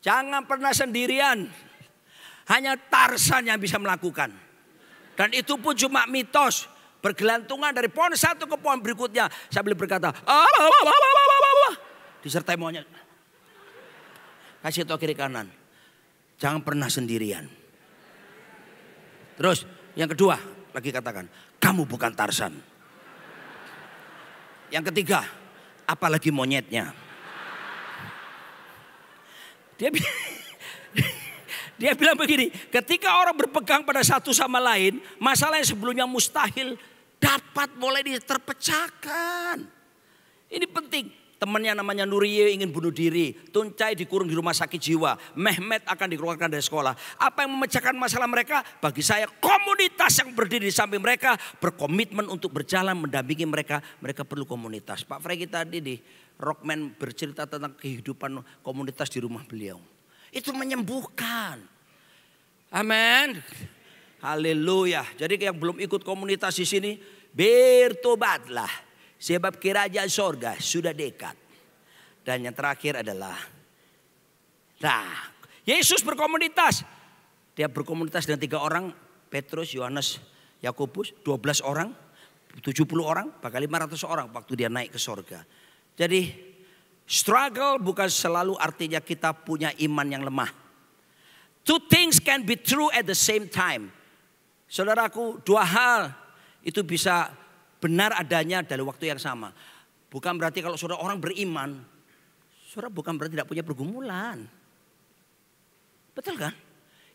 Jangan pernah sendirian. Hanya Tarsan yang bisa melakukan. Dan itu pun cuma mitos. Bergelantungan dari pohon satu ke pohon berikutnya. Sambil berkata, disertai monyet. Kasih tahu kiri kanan. Jangan pernah sendirian. Terus yang kedua, lagi katakan, kamu bukan Tarsan. Yang ketiga, apalagi monyetnya. Dia bilang begini, ketika orang berpegang pada satu sama lain, masalah yang sebelumnya mustahil dapat mulai terpecahkan. Ini penting. Temannya namanya Nuriye ingin bunuh diri. Tuncai dikurung di rumah sakit jiwa. Mehmet akan dikeluarkan dari sekolah. Apa yang memecahkan masalah mereka? Bagi saya komunitas yang berdiri di samping mereka. Berkomitmen untuk berjalan mendampingi mereka. Mereka perlu komunitas. Pak Fregi tadi di Rockman bercerita tentang kehidupan komunitas di rumah beliau. Itu menyembuhkan. Amin. Haleluya. Jadi yang belum ikut komunitas di sini, bertobatlah. Sebab kerajaan sorga sudah dekat. Dan yang terakhir adalah, nah, Yesus berkomunitas. Dia berkomunitas dengan 3 orang, Petrus, Yohanes, Yakobus, 12 orang, 70 orang, bahkan 500 orang waktu dia naik ke sorga. Jadi struggle bukan selalu artinya kita punya iman yang lemah. Two things can be true at the same time. Saudaraku, 2 hal itu bisa benar adanya dalam waktu yang sama. Bukan berarti kalau saudara orang beriman, saudara bukan berarti tidak punya pergumulan. Betul kan?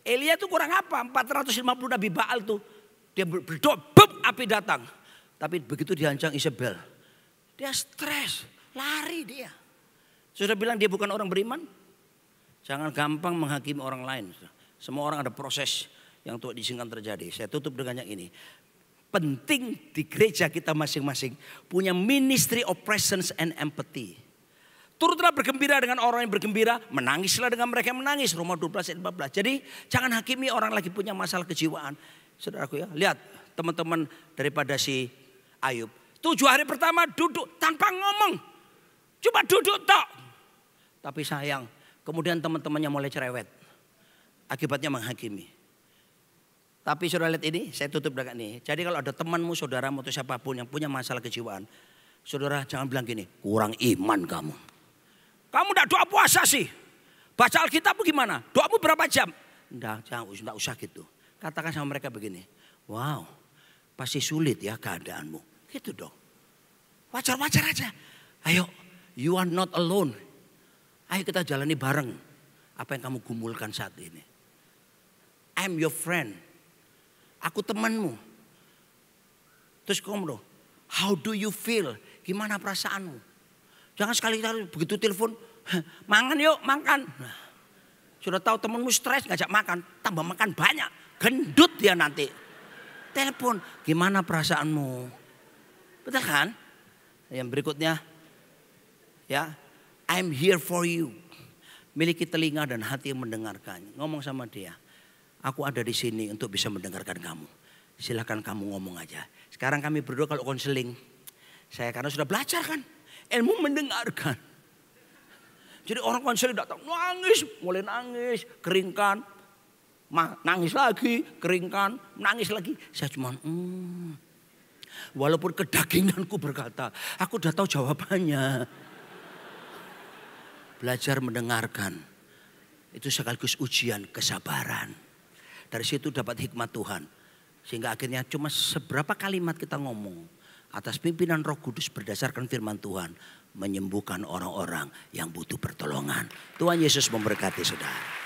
Elia itu kurang apa? 450 Nabi Baal tuh. Dia berdoa, api datang. Tapi begitu dihancam Isabel, dia stres, lari dia. Saudara bilang dia bukan orang beriman? Jangan gampang menghakimi orang lain. Semua orang ada proses yang Tuhan izinkan terjadi. Saya tutup dengan yang ini. Penting di gereja kita masing-masing punya ministry of presence and empathy. Turutlah bergembira dengan orang yang bergembira, menangislah dengan mereka yang menangis. Roma 12 ayat 14. Jadi jangan hakimi orang lagi punya masalah kejiwaan. Saudaraku ya, lihat teman-teman daripada si Ayub. 7 hari pertama duduk tanpa ngomong. Cuma duduk tok. Tapi sayang, kemudian teman-temannya mulai cerewet. Akibatnya menghakimi. Tapi saudara lihat ini, saya tutup dengan ini. Jadi kalau ada temanmu, saudaramu atau siapapun yang punya masalah kejiwaan. Saudara jangan bilang gini, kurang iman kamu. Kamu tidak doa puasa sih. Baca Alkitab gimana? Doamu berapa jam? Tidak usah gitu. Katakan sama mereka begini. Wow, pasti sulit ya keadaanmu. Gitu dong. Wajar-wajar aja. Ayo, you are not alone. Ayo kita jalani bareng. Apa yang kamu gumulkan saat ini. I'm your friend. Aku temanmu. Terus kamu dong, how do you feel? Gimana perasaanmu? Jangan sekali-kali begitu telepon, makan yuk, makan. Nah, sudah tahu temanmu stres ngajak makan, tambah makan banyak, gendut dia nanti. Telepon, gimana perasaanmu? Betul kan? Yang berikutnya, ya, I'm here for you. Miliki telinga dan hati yang mendengarkan. Ngomong sama dia. Aku ada di sini untuk bisa mendengarkan kamu. Silakan kamu ngomong aja. Sekarang kami berdoa kalau konseling. Saya karena sudah belajar kan. Ilmu mendengarkan. Jadi orang konseling datang nangis. Mulai nangis. Keringkan. Nangis lagi. Keringkan. Nangis lagi. Saya cuma Walaupun kedaginganku berkata, aku udah tahu jawabannya. Belajar mendengarkan. Itu sekaligus ujian kesabaran. Dari situ dapat hikmat Tuhan. Sehingga akhirnya cuma seberapa kalimat kita ngomong. Atas pimpinan Roh Kudus berdasarkan firman Tuhan. Menyembuhkan orang-orang yang butuh pertolongan. Tuhan Yesus memberkati saudara.